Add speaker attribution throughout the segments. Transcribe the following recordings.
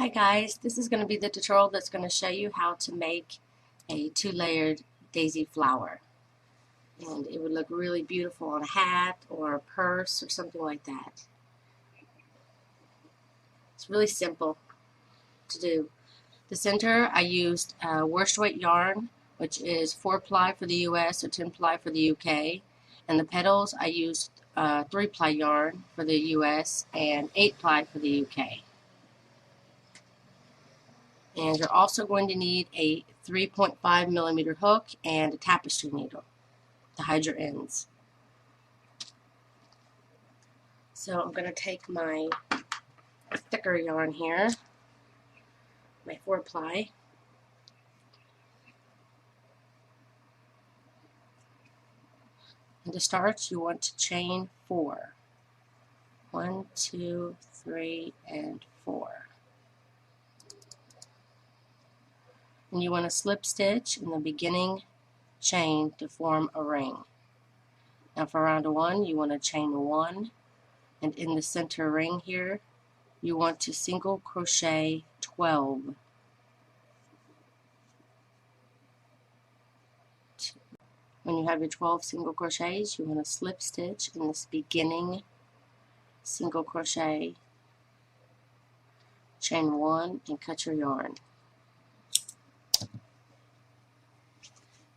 Speaker 1: Hi guys, this is going to be the tutorial that's going to show you how to make a two-layered daisy flower. And it would look really beautiful on a hat or a purse or something like that. It's really simple to do. The center I used worsted weight yarn, which is 4-ply for the US or 10-ply for the UK. And the petals I used 3-ply yarn for the US and 8-ply for the UK. And you're also going to need a 3.5mm hook and a tapestry needle to hide your ends. So I'm going to take my thicker yarn here, my 4-ply, and to start you want to chain 4. 1, 2, 3, and 4. And you want to slip stitch in the beginning chain to form a ring. Now for round 1 you want to chain 1, and in the center ring here you want to single crochet 12. When you have your 12 single crochets, you want to slip stitch in this beginning single crochet, chain 1, and cut your yarn.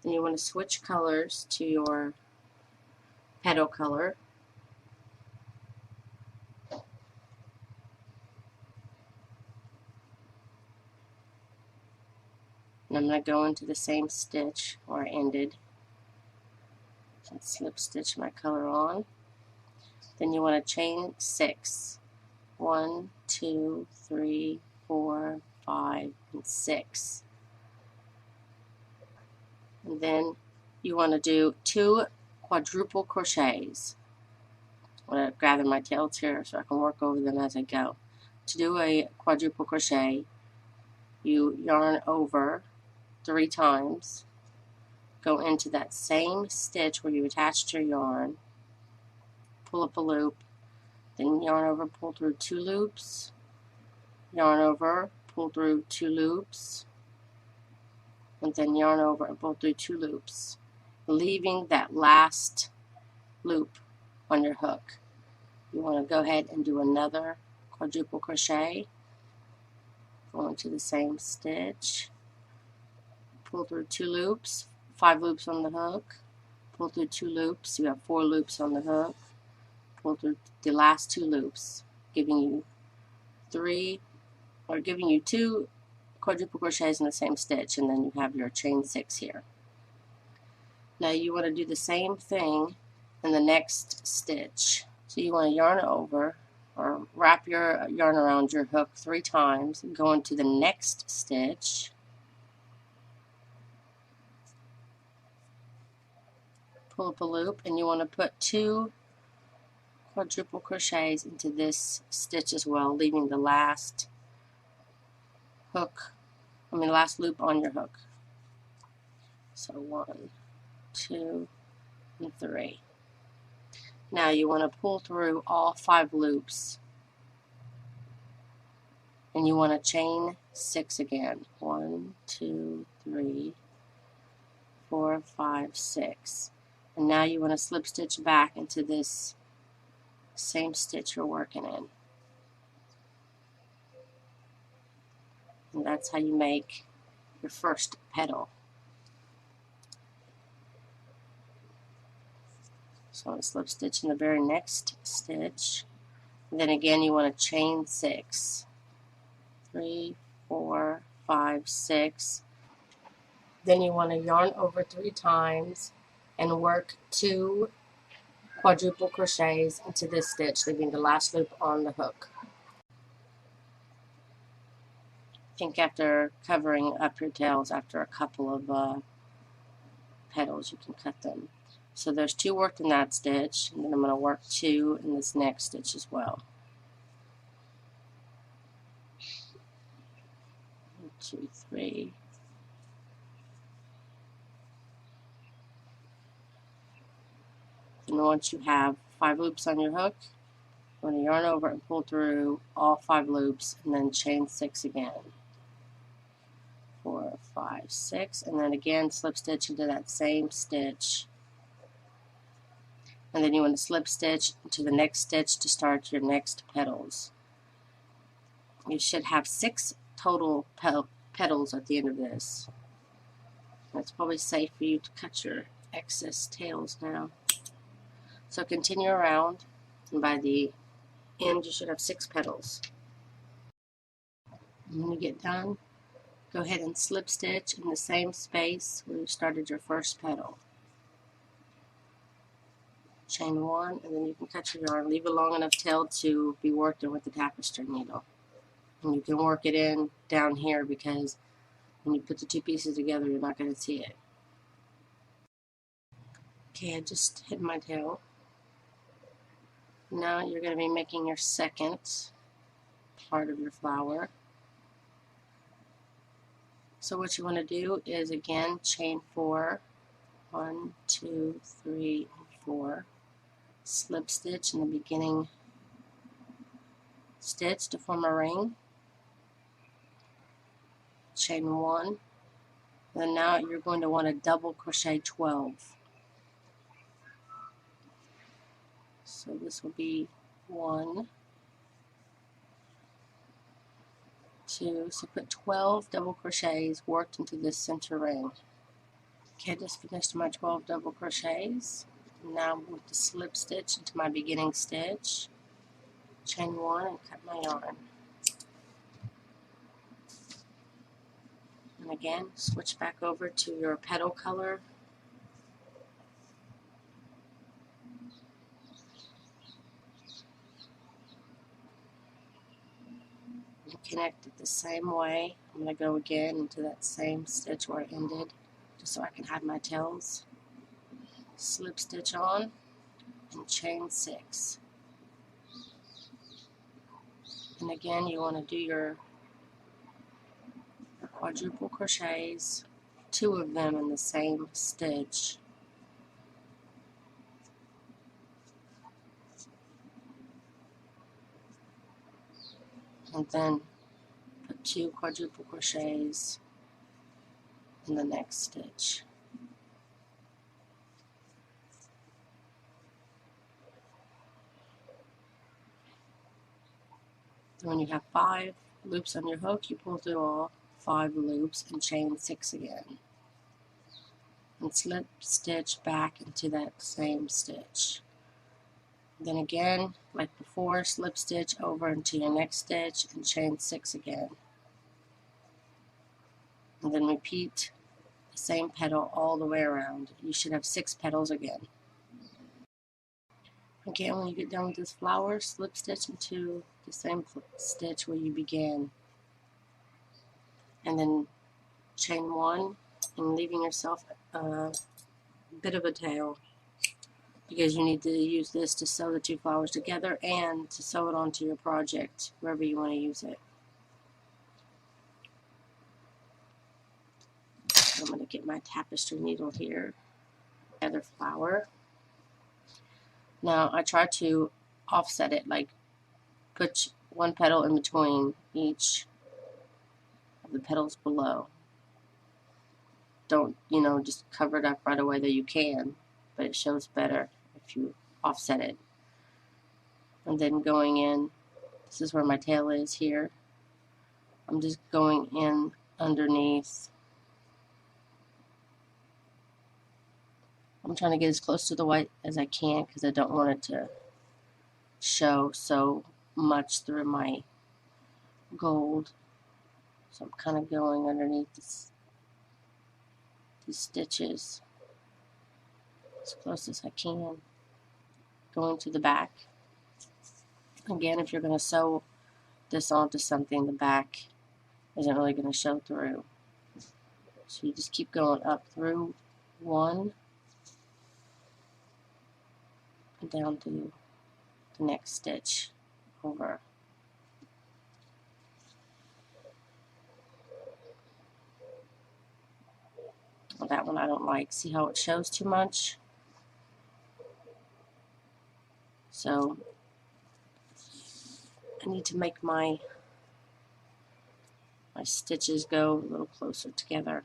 Speaker 1: Then you want to switch colors to your petal color. And I'm going to go into the same stitch where I ended and slip stitch my color on. Then you want to chain 6. 1, 2, 3, 4, 5, and 6. And then you want to do 2 quadruple crochets. I'm going to gather my tails here so I can work over them as I go. To do a quadruple crochet, you yarn over 3 times, go into that same stitch where you attached your yarn, pull up a loop, then yarn over, pull through 2 loops, yarn over, pull through 2 loops, and then yarn over and pull through 2 loops, leaving that last loop on your hook. You want to go ahead and do another quadruple crochet, go into the same stitch, pull through 2 loops, 5 loops on the hook, pull through 2 loops, you have 4 loops on the hook, pull through the last 2 loops, giving you 2 quadruple crochets in the same stitch, and then you have your chain 6 here. Now you want to do the same thing in the next stitch. So you want to yarn over or wrap your yarn around your hook 3 times, go into the next stitch, pull up a loop, and you want to put 2 quadruple crochets into this stitch as well, leaving the last last loop on your hook. So 1, 2, and 3. Now you want to pull through all 5 loops, and you want to chain 6 again. 1, 2, 3, 4, 5, 6. And now you want to slip stitch back into this same stitch you're working in. And that's how you make your first petal. So I'm going to slip stitch in the very next stitch. And then again you want to chain 6. 3, 4, 5, 6. Then you want to yarn over 3 times and work 2 quadruple crochets into this stitch, leaving the last loop on the hook. I think after covering up your tails, after a couple of petals, you can cut them. So there's 2 worked in that stitch, and then I'm going to work 2 in this next stitch as well. 1, 2, 3. And once you have 5 loops on your hook, I'm going to yarn over and pull through all 5 loops and then chain 6 again. 4, 5, 6, and then again slip stitch into that same stitch. And then you want to slip stitch into the next stitch to start your next petals. You should have 6 total petals at the end of this. It's probably safe for you to cut your excess tails now. So continue around, and by the end you should have 6 petals. And when you get done, go ahead and slip stitch in the same space where you started your first petal. Chain 1, and then you can cut your yarn. Leave a long enough tail to be worked in with the tapestry needle. And you can work it in down here because when you put the 2 pieces together, you're not going to see it. Okay, I just hid my tail. Now you're going to be making your second part of your flower. So what you want to do is again chain 4, 1, 2, 3, and 4. Slip stitch in the beginning stitch to form a ring. Chain 1. Then now you're going to want to double crochet 12. So this will be 1, 2, so put 12 double crochets worked into this center ring. Okay, I just finished my 12 double crochets. Now I'm going to slip stitch into my beginning stitch, chain 1, and cut my yarn. And again, switch back over to your petal color. And connect it the same way. I'm going to go again into that same stitch where I ended, just so I can hide my tails. Slip stitch on and chain 6. And again, you want to do your quadruple crochets, 2 of them in the same stitch. And then put 2 quadruple crochets in the next stitch. When you have 5 loops on your hook, you pull through all 5 loops and chain 6 again. And slip stitch back into that same stitch. Then again, like before, slip stitch over into your next stitch and chain 6 again. And then repeat the same petal all the way around. You should have 6 petals again. Again, when you get done with this flower, slip stitch into the same stitch where you began. And then chain 1 and leaving yourself a bit of a tail, because you need to use this to sew the 2 flowers together and to sew it onto your project wherever you want to use it. I'm going to get my tapestry needle here. Other flower. Now I try to offset it, like put 1 petal in between each of the petals below. Don't, just cover it up right away, though you can, but it shows better if you offset it. And then going in, this is where my tail is here. I'm just going in underneath. I'm trying to get as close to the white as I can because I don't want it to show so much through my gold. So I'm kind of going underneath these stitches as close as I can. Going to the back. Again, if you're going to sew this onto something, the back isn't really going to show through. So you just keep going up through 1 and down to the next stitch over. Well, that one I don't like. See how it shows too much? So I need to make my stitches go a little closer together.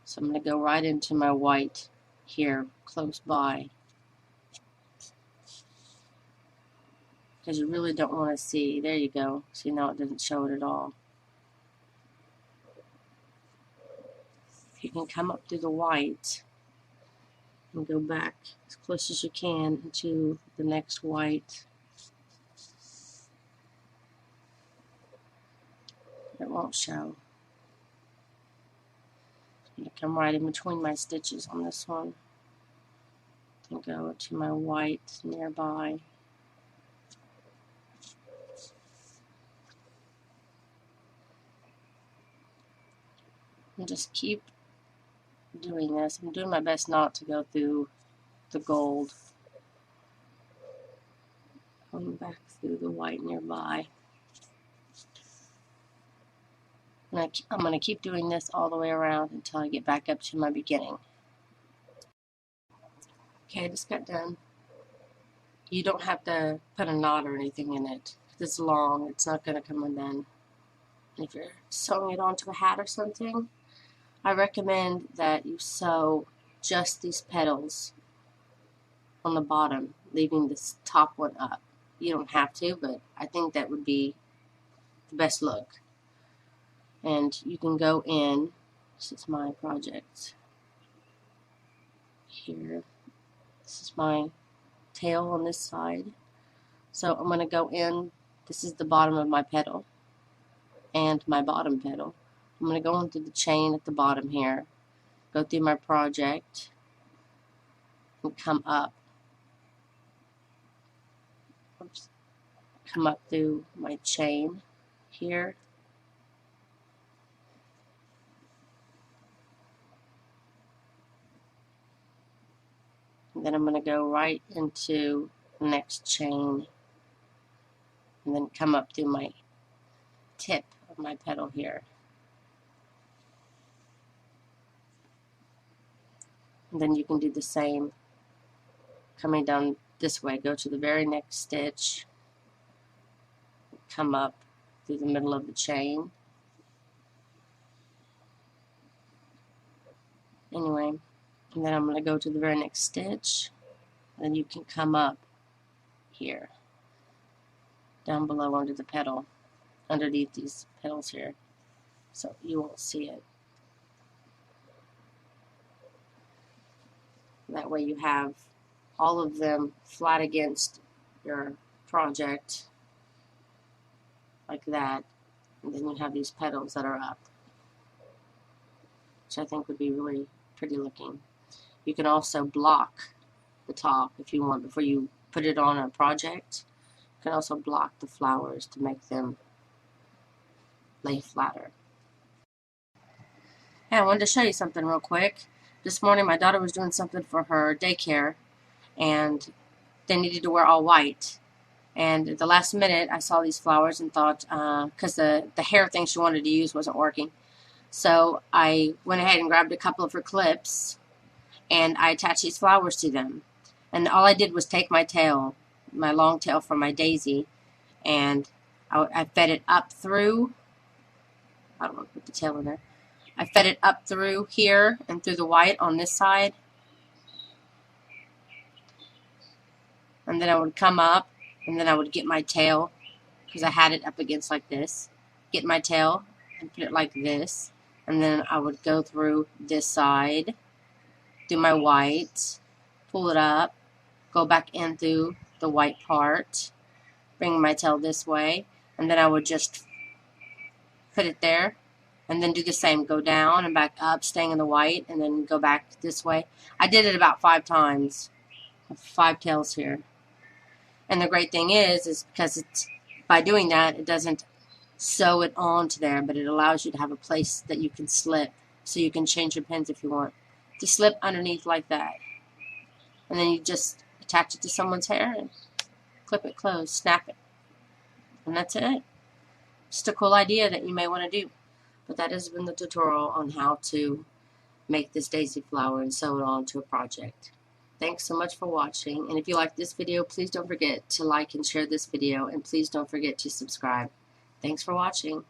Speaker 1: So I'm going to go right into my white here close by, because you really don't want to see. There you go. See, now it doesn't show it at all. You can come up through the white and go back as close as you can into the next white. It won't show. I'm going to come right in between my stitches on this one and go to my white nearby. And just keep doing this. I'm doing my best not to go through the gold. Going back through the white nearby. And I'm going to keep doing this all the way around until I get back up to my beginning. Okay, I just got done. You don't have to put a knot or anything in it. If it's long, it's not going to come undone. And if you're sewing it onto a hat or something, I recommend that you sew just these petals on the bottom, leaving this top one up. You don't have to, but I think that would be the best look. And you can go in, this is my project here, this is my tail on this side. So I'm going to go in, this is the bottom of my petal and my bottom petal. I'm going to go into the chain at the bottom here, go through my project, and come up. Oops. Come up through my chain here. And then I'm going to go right into the next chain and then come up through my tip of my petal here. And then you can do the same coming down this way. Go to the very next stitch, come up through the middle of the chain. Anyway, and then I'm going to go to the very next stitch, and then you can come up here, down below under the petal, underneath these petals here, so you won't see it. That way you have all of them flat against your project, like that, and then you have these petals that are up, which I think would be really pretty looking. You can also block the top if you want before you put it on a project. You can also block the flowers to make them lay flatter. Hey, I wanted to show you something real quick. This morning my daughter was doing something for her daycare and they needed to wear all white. And at the last minute I saw these flowers and thought, because the hair thing she wanted to use wasn't working. So I went ahead and grabbed a couple of her clips and I attached these flowers to them. And all I did was take my tail, my long tail from my daisy, and I fed it up through, I don't want to put the tail in there, I fed it up through here and through the white on this side. And then I would come up and then I would get my tail, because I had it up against like this, get my tail and put it like this. And then I would go through this side, do my white, pull it up, go back in through the white part, bring my tail this way, and then I would just put it there, and then do the same, go down and back up, staying in the white, and then go back this way. I did it about 5 times, 5 tails here. And the great thing is because it's, by doing that, it doesn't sew it onto there, but it allows you to have a place that you can slip, so you can change your pins if you want. To slip underneath like that. And then you just attach it to someone's hair and clip it closed, snap it. And that's it. Just a cool idea that you may want to do. But that has been the tutorial on how to make this daisy flower and sew it onto a project. Thanks so much for watching, and if you like this video, please don't forget to like and share this video, and please don't forget to subscribe. Thanks for watching.